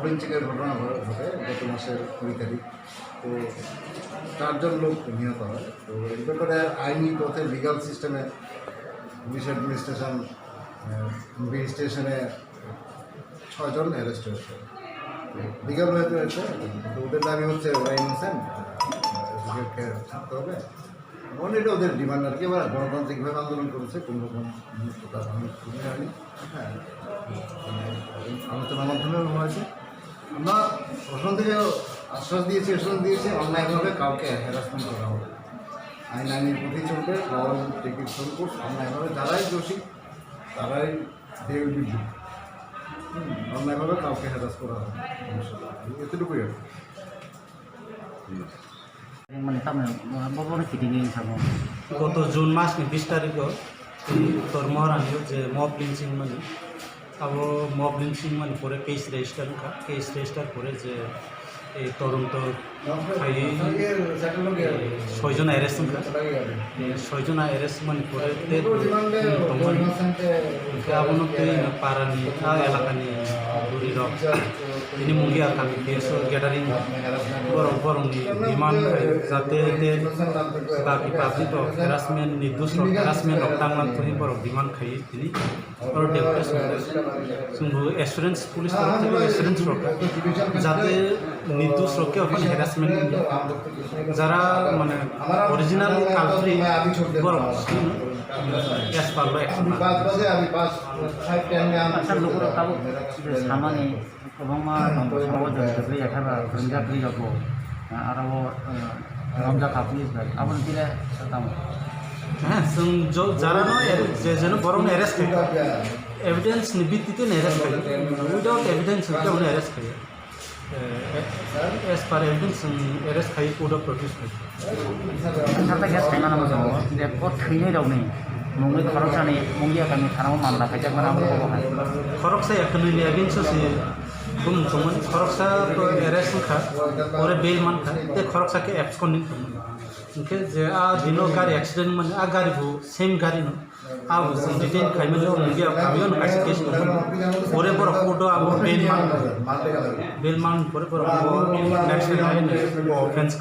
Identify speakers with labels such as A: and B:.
A: লিঞ্চিংয়ের ঘটনা ঘটে গত মাসের 20 তারিখ। তো 4 জন লোক নিহত হয়। তো এই ব্যাপারে আইনি পথে লিগাল সিস্টেমে পুলিশ অ্যাডমিনিস্ট্রেশন ইনভেস্টিগেশনে 6 জন অ্যারেস্ট হয়েছে। লিগাল ওয়েতে হয়েছে, কিন্তু ওদের দাবি হচ্ছে ওরা ইনোসেন্ট, ওদেরকে ছাড়তে হবে। এটা ওদের ডিমান্ড আর কি। এবার গণতান্ত্রিকভাবে আন্দোলন করেছে, কোনো রকম মুক্ততা হয়নি। হ্যাঁ, আলোচনার মাধ্যমে হয়েছে। আমরা প্রশাসন থেকে আশ্বাস দিয়েছি অন্যায়ভাবে কাউকে হ্যারাসমেন্ট করা হবে। আইনের প্রতি চলবে, টিকিট সংকোচ অন্যায়ভাবে যারাই দোষী তারাই অন্যায়ভাবে কাউকে হ্যারাস করা হবে, এতটুকুই আর
B: গত জুন মাসनि 20 तारिखआव उत्तर महाराष्ट्र जे मब लिंचिंग माने अब मब लिंचिंग माने परे केस रेजिस्टार करे जे এই তদন্ত ছয়জন অ্যারেস্ট ছয়জন অ্যারেস্ট মানে করে abonoti parani elakani duri rok ini mungkin akan biasa gathering borong ni demand jate bagi public to harassment nidus harassment tanglang tuni borong demand khai ini or deputy sungguh assurance police assurance rok jate nidus roke okhane harassment jara mane original culprit borong as per law action
C: लोगों का सामान्य गोबां समाज जगह एखादा रंजाखरि जागो आरो रंजा खाफि आबो दिले ताम
B: হ্যাঁ जो যারা নয় যে যেন বরং অ্যারেস্ট করে এভিডেন্স নিবিত্তিতে অ্যারেস্ট করে উইদাউট এভিডেন্স ওকে উনি অ্যারেস্ট করে as per evidence arrest khai code of produce khai
C: साथा गेस खाइना नाम जाव ले को थैनै दावनै मंगै खरकसानि मंगिया गामि थानाव मामला खाइजागोन आं बावहाय
B: खरकसा एकनै एगेन्स्ट से बुंदोंमोन खरकसा तो अरेस्ट खा और बेल मान खा ते खरकसा के एब्सकॉन्डिंग इनके जे आ दिनो गाड़ी एक्सीडेंट माने आ गाड़ी को सेम गाड़ी न आ डिटेन खाइमे जो मंगिया खाबियो न कासे केस न ओरे पर कोडो आ बेल मान पर नेक्स्ट टाइम ऑफेंस